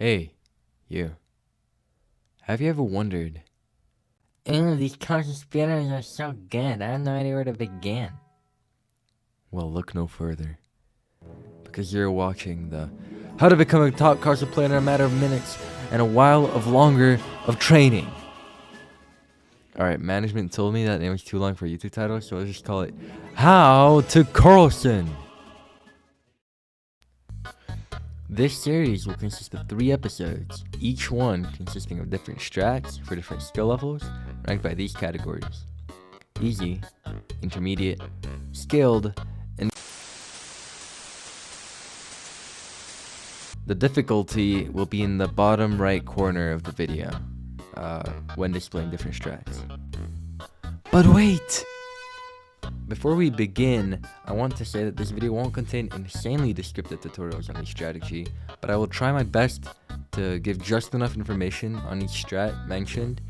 Hey, you. Have you ever wondered? Ew, these KARLSON speedrunners are so good. I have no idea where to begin. Well, look no further. Because you're watching the How to Become a Top KARLSON Player in a Matter of Minutes and a While of Longer of Training. Alright, management told me that name was too long for a YouTube title, so let's just call it How to KARLSON. This series will consist of 3 episodes, each one consisting of different strats for different skill levels, ranked by these categories: easy, intermediate, skilled, and the difficulty will be in the bottom right corner of the video when displaying different strats. But wait! Before we begin, I want to say that this video won't contain insanely descriptive tutorials on each strategy, but I will try my best to give just enough information on each strat mentioned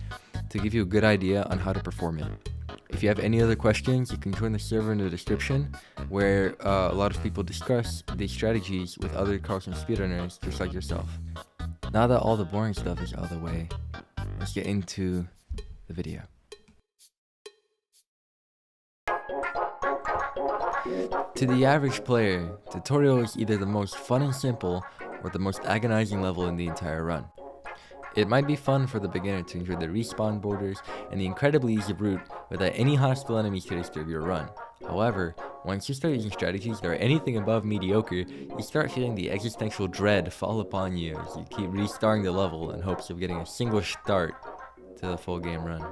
to give you a good idea on how to perform it. If you have any other questions, you can join the server in the description, where a lot of people discuss these strategies with other KARLSON speedrunners just like yourself. Now that all the boring stuff is out of the way, let's get into the video. To the average player, tutorial is either the most fun and simple or the most agonizing level in the entire run. It might be fun for the beginner to enjoy the respawn borders and the incredibly easy route without any hostile enemies to disturb your run. However, once you start using strategies that are anything above mediocre, you start feeling the existential dread fall upon you as you keep restarting the level in hopes of getting a single start to the full game run.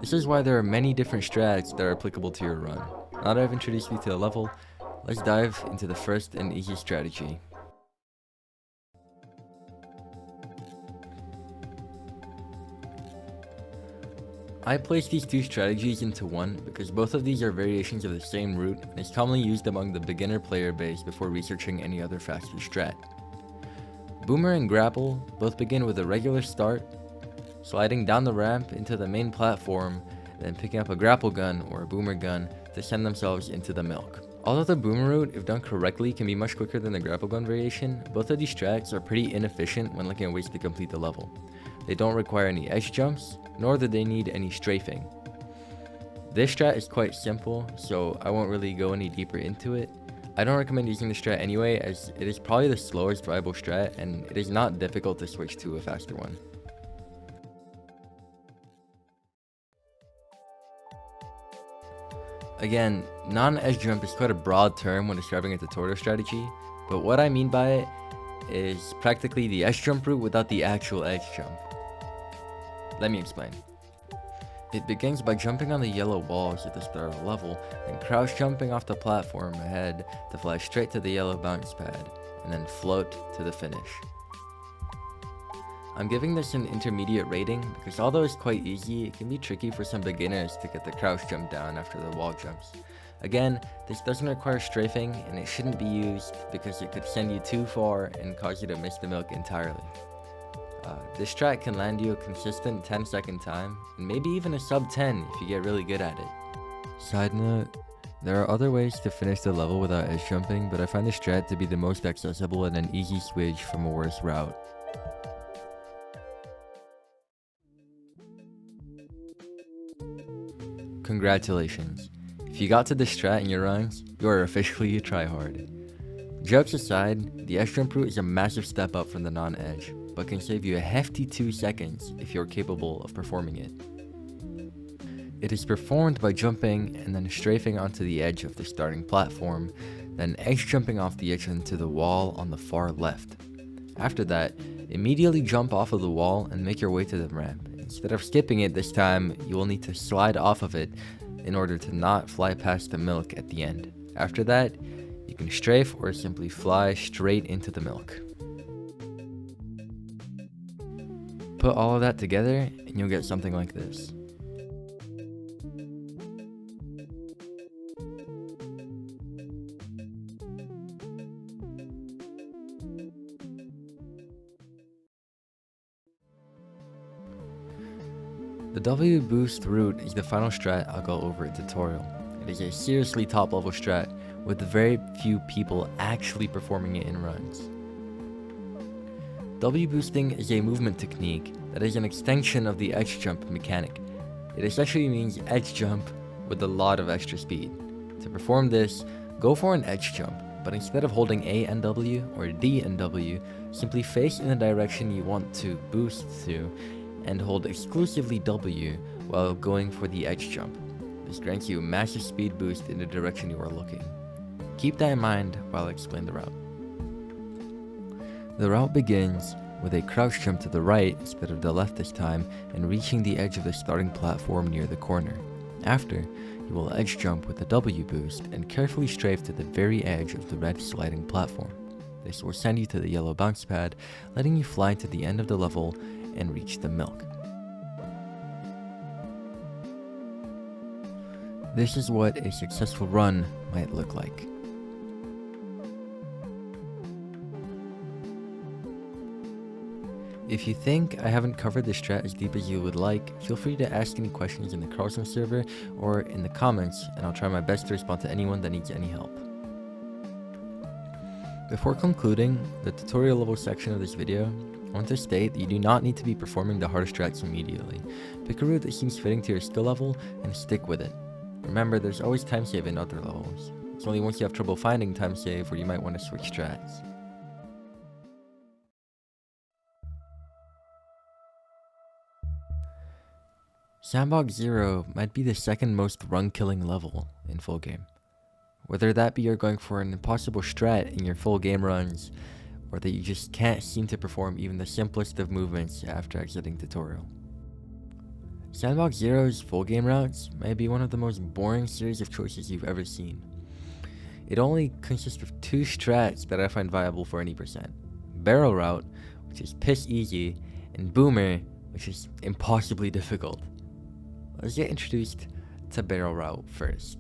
This is why there are many different strats that are applicable to your run. Now that I've introduced you to the level, let's dive into the first and easiest strategy. I placed these 2 strategies into one because both of these are variations of the same route and is commonly used among the beginner player base before researching any other faster strat. Boomer and grapple both begin with a regular start, sliding down the ramp into the main platform, then picking up a grapple gun or a boomer gun to send themselves into the milk. Although the boomer route, if done correctly, can be much quicker than the grapple gun variation, both of these strats are pretty inefficient when looking at ways to complete the level. They don't require any edge jumps, nor do they need any strafing. This strat is quite simple, so I won't really go any deeper into it. I don't recommend using the strat anyway, as it is probably the slowest viable strat and it is not difficult to switch to a faster one. Again, non-edge jump is quite a broad term when describing a tutorial strategy, but what I mean by it is practically the edge jump route without the actual edge jump. Let me explain. It begins by jumping on the yellow walls at the start of the level, and crouch jumping off the platform ahead to fly straight to the yellow bounce pad, and then float to the finish. I'm giving this an intermediate rating because although it's quite easy, it can be tricky for some beginners to get the crouch jump down after the wall jumps. Again, this doesn't require strafing and it shouldn't be used because it could send you too far and cause you to miss the milk entirely. This strat can land you a consistent 10-second time, and maybe even a sub 10 if you get really good at it. Side note, there are other ways to finish the level without edge jumping, but I find this strat to be the most accessible and an easy switch from a worse route. Congratulations. If you got to this strat in your runs, you are officially a tryhard. Jokes aside, the edge jump route is a massive step up from the non-edge, but can save you a hefty 2 seconds if you're capable of performing it. It is performed by jumping and then strafing onto the edge of the starting platform, then edge jumping off the edge into the wall on the far left. After that, immediately jump off of the wall and make your way to the ramp. Instead of skipping it this time, you will need to slide off of it in order to not fly past the milk at the end. After that, you can strafe or simply fly straight into the milk. Put all of that together and you'll get something like this. The W boost route is the final strat I'll go over in tutorial. It is a seriously top level strat with very few people actually performing it in runs. W boosting is a movement technique that is an extension of the edge jump mechanic. It essentially means edge jump with a lot of extra speed. To perform this, go for an edge jump, but instead of holding A and W or D and W, simply face in the direction you want to boost to and hold exclusively W while going for the edge jump. This grants you a massive speed boost in the direction you are looking. Keep that in mind while I explain the route. The route begins with a crouch jump to the right instead of the left this time and reaching the edge of the starting platform near the corner. After, you will edge jump with a W boost and carefully strafe to the very edge of the red sliding platform. This will send you to the yellow bounce pad, letting you fly to the end of the level and reach the milk. This is what a successful run might look like. If you think I haven't covered this strat as deep as you would like, feel free to ask any questions in the KARLSON server or in the comments, and I'll try my best to respond to anyone that needs any help. Before concluding the tutorial level section of this video, I want to state that you do not need to be performing the hardest strats immediately. Pick a route that seems fitting to your skill level and stick with it. Remember, there's always time save in other levels. It's only once you have trouble finding time save where you might want to switch strats. Sandbox 0 might be the second most run-killing level in full game. Whether that be you're going for an impossible strat in your full game runs, or that you just can't seem to perform even the simplest of movements after exiting tutorial. Sandbox 0's full game routes may be one of the most boring series of choices you've ever seen. It only consists of two strats that I find viable for any percent. Barrel route, which is piss easy, and boomer, which is impossibly difficult. Let's get introduced to barrel route first.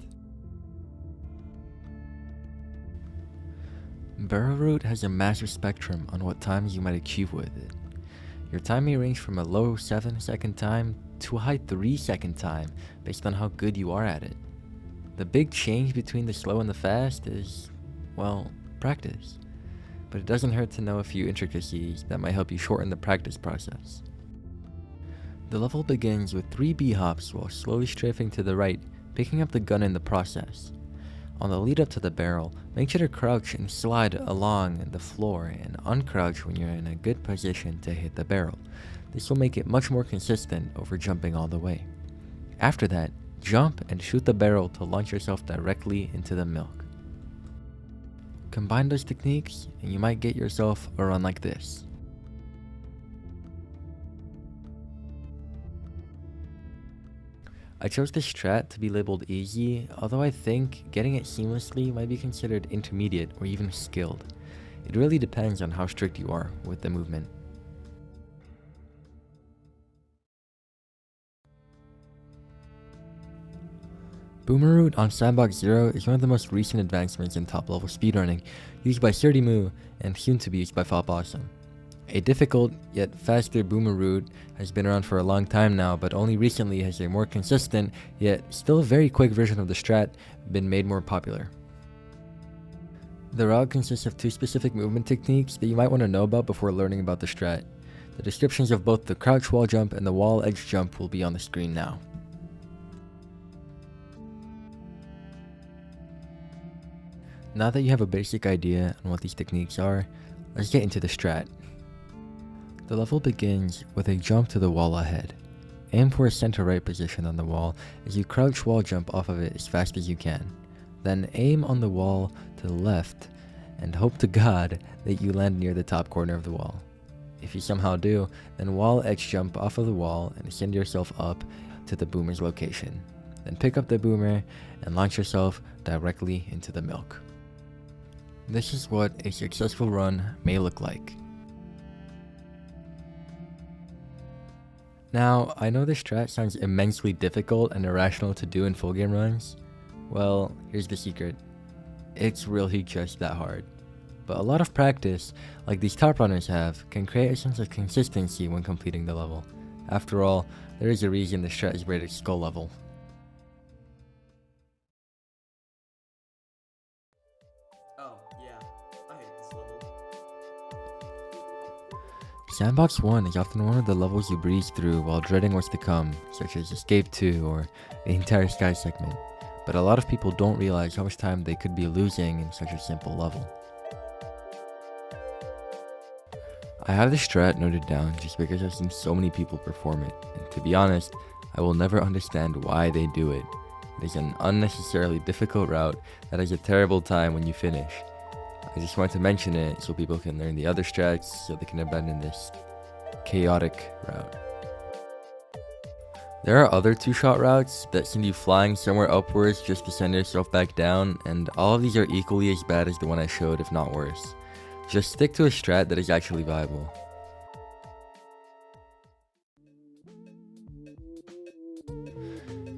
Barrel route has a massive spectrum on what times you might achieve with it. Your time may range from a low 7-second time to a high 3-second time based on how good you are at it. The big change between the slow and the fast is, well, practice. But it doesn't hurt to know a few intricacies that might help you shorten the practice process. The level begins with 3 B-hops while slowly strafing to the right, picking up the gun in the process. On the lead up to the barrel, make sure to crouch and slide along the floor and uncrouch when you're in a good position to hit the barrel. This will make it much more consistent over jumping all the way. After that, jump and shoot the barrel to launch yourself directly into the milk. Combine those techniques and you might get yourself a run like this. I chose this strat to be labeled easy, although I think getting it seamlessly might be considered intermediate or even skilled. It really depends on how strict you are with the movement. Boomer route on Sandbox 0 is one of the most recent advancements in top level speedrunning, used by Moo and soon to be used by Awesome. A difficult yet faster boomer route has been around for a long time now, but only recently has a more consistent yet still very quick version of the strat been made more popular. The route consists of 2 specific movement techniques that you might want to know about before learning about the strat. The descriptions of both the crouch wall jump and the wall edge jump will be on the screen now. Now that you have a basic idea on what these techniques are, let's get into the strat. The level begins with a jump to the wall ahead. Aim for a center right position on the wall as you crouch wall jump off of it as fast as you can. Then aim on the wall to the left and hope to God that you land near the top corner of the wall. If you somehow do, then wall edge jump off of the wall and send yourself up to the boomer's location. Then pick up the boomer and launch yourself directly into the milk. This is what a successful run may look like. Now, I know this strat sounds immensely difficult and irrational to do in full game runs. Well, here's the secret. It's really just that hard. But a lot of practice, like these top runners have, can create a sense of consistency when completing the level. After all, there is a reason the strat is rated skull level. Oh, yeah. I hate this level. Sandbox 1 is often one of the levels you breeze through while dreading what's to come, such as Escape 2 or the entire Sky segment, but a lot of people don't realize how much time they could be losing in such a simple level. I have this strat noted down just because I've seen so many people perform it, and to be honest, I will never understand why they do it. It is an unnecessarily difficult route that has a terrible time when you finish. I just wanted to mention it so people can learn the other strats so they can abandon this chaotic route. There are other two-shot routes that send you flying somewhere upwards just to send yourself back down, and all of these are equally as bad as the one I showed, if not worse. Just stick to a strat that is actually viable.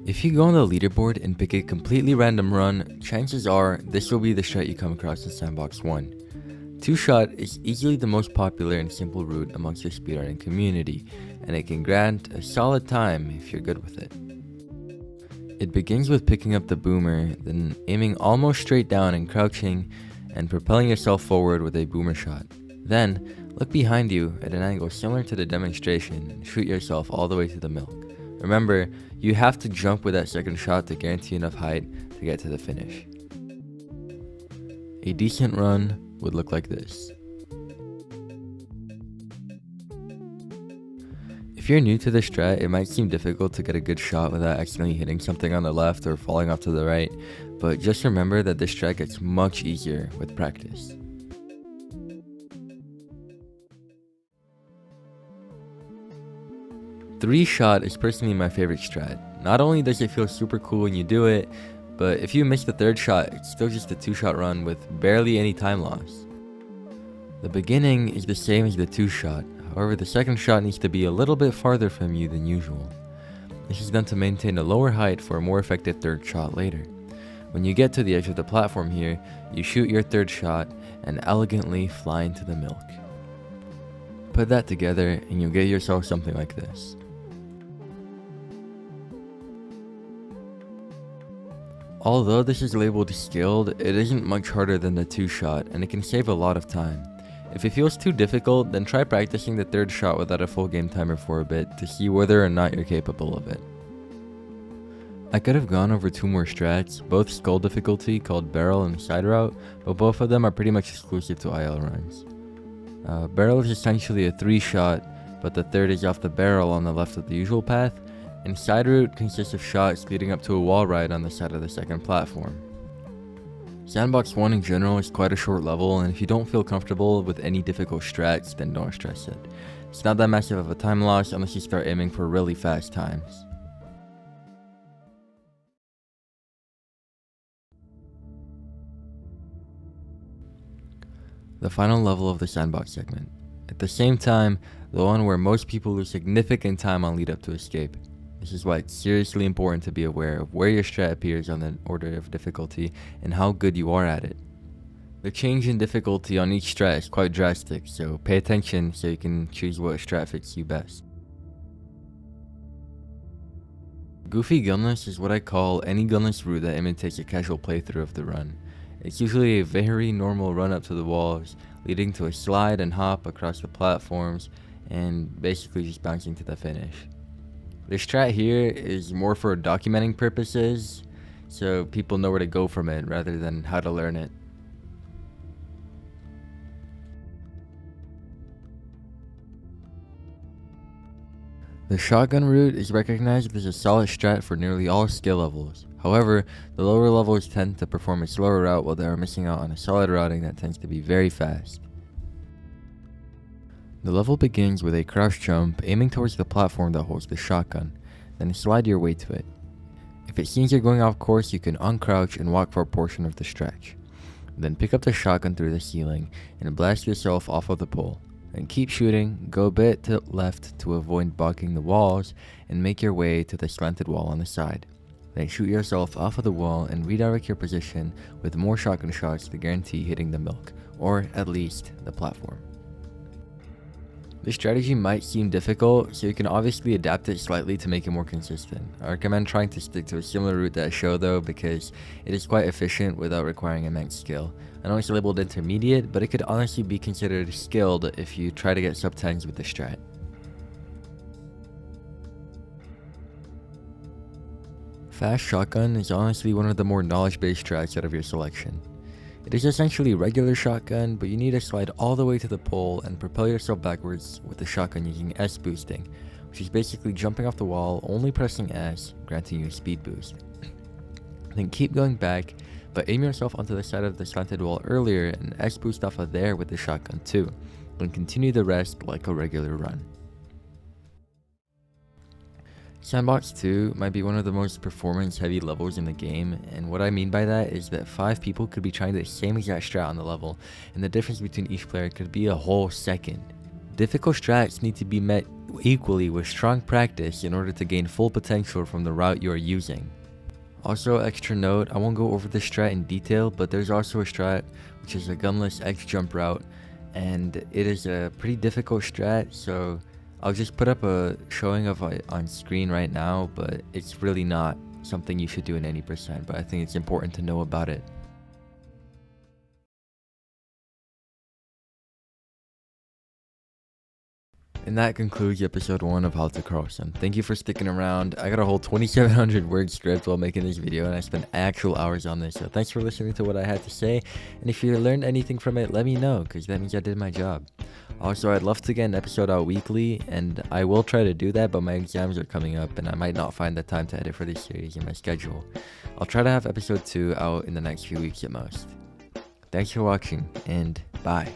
If you go on the leaderboard and pick a completely random run, chances are this will be the strat you come across in Sandbox 1. Two-shot is easily the most popular and simple route amongst the speedrunning community, and it can grant a solid time if you're good with it. It begins with picking up the boomer, then aiming almost straight down and crouching, and propelling yourself forward with a boomer shot. Then, look behind you at an angle similar to the demonstration and shoot yourself all the way to the milk. Remember, you have to jump with that second shot to guarantee enough height to get to the finish. A decent run would look like this. If you're new to the strat, it might seem difficult to get a good shot without accidentally hitting something on the left or falling off to the right, but just remember that this strat gets much easier with practice. Three-shot is personally my favorite strat. Not only does it feel super cool when you do it, but if you miss the third shot, it's still just a two-shot run with barely any time loss. The beginning is the same as the two-shot, however the second shot needs to be a little bit farther from you than usual. This is done to maintain a lower height for a more effective third shot later. When you get to the edge of the platform here, you shoot your third shot and elegantly fly into the milk. Put that together and you'll get yourself something like this. Although this is labeled skilled, it isn't much harder than the two-shot, and it can save a lot of time. If it feels too difficult, then try practicing the third shot without a full game timer for a bit to see whether or not you're capable of it. I could have gone over two more strats, both skull difficulty called barrel and side route, but both of them are pretty much exclusive to IL runs. Barrel is essentially a three-shot, but the third is off the barrel on the left of the usual path, and side route consists of shots leading up to a wall ride on the side of the second platform. Sandbox 1 in general is quite a short level, and if you don't feel comfortable with any difficult strats, then don't stress it. It's not that massive of a time loss unless you start aiming for really fast times. The final level of the Sandbox segment. At the same time, the one where most people lose significant time on lead up to escape. This is why it's seriously important to be aware of where your strat appears on the order of difficulty and how good you are at it. The change in difficulty on each strat is quite drastic, so pay attention so you can choose what strat fits you best. Goofy gunless is what I call any gunless route that imitates a casual playthrough of the run. It's usually a very normal run up to the walls, leading to a slide and hop across the platforms, and basically just bouncing to the finish. The strat here is more for documenting purposes, so people know where to go from it rather than how to learn it. The shotgun route is recognized as a solid strat for nearly all skill levels. However, the lower levels tend to perform a slower route while they are missing out on a solid routing that tends to be very fast. The level begins with a crouch jump aiming towards the platform that holds the shotgun, then slide your way to it. If it seems you're going off course, you can uncrouch and walk for a portion of the stretch. Then pick up the shotgun through the ceiling and blast yourself off of the pole. Then keep shooting, go a bit to left to avoid bogging the walls, and make your way to the slanted wall on the side. Then shoot yourself off of the wall and redirect your position with more shotgun shots to guarantee hitting the milk, or at least the platform. This strategy might seem difficult, so you can obviously adapt it slightly to make it more consistent. I recommend trying to stick to a similar route that I show though, because it is quite efficient without requiring immense skill. I know it's labeled intermediate, but it could honestly be considered skilled if you try to get sub 10s with the strat. Fast shotgun is honestly one of the more knowledge-based strats out of your selection. It is essentially regular shotgun, but you need to slide all the way to the pole and propel yourself backwards with the shotgun using S boosting, which is basically jumping off the wall, only pressing S, granting you a speed boost. Then keep going back, but aim yourself onto the side of the slanted wall earlier and S boost off of there with the shotgun too. Then continue the rest like a regular run. Sandbox 2 might be one of the most performance heavy levels in the game, and what I mean by that is that 5 people could be trying the same exact strat on the level, and the difference between each player could be a whole second. Difficult strats need to be met equally with strong practice in order to gain full potential from the route you are using. Also, extra note, I won't go over this strat in detail, but there's also a strat which is a gunless X jump route, and it is a pretty difficult strat, so I'll just put up a showing of it on screen right now, but it's really not something you should do in any percent, but I think it's important to know about it. And that concludes episode 1 of How to KARLSON. Thank you for sticking around. I got a whole 2,700 word script while making this video, and I spent actual hours on this, so thanks for listening to what I had to say. And if you learned anything from it, let me know, because that means I did my job. Also, I'd love to get an episode out weekly, and I will try to do that, but my exams are coming up, and I might not find the time to edit for this series in my schedule. I'll try to have episode 2 out in the next few weeks at most. Thanks for watching, and bye.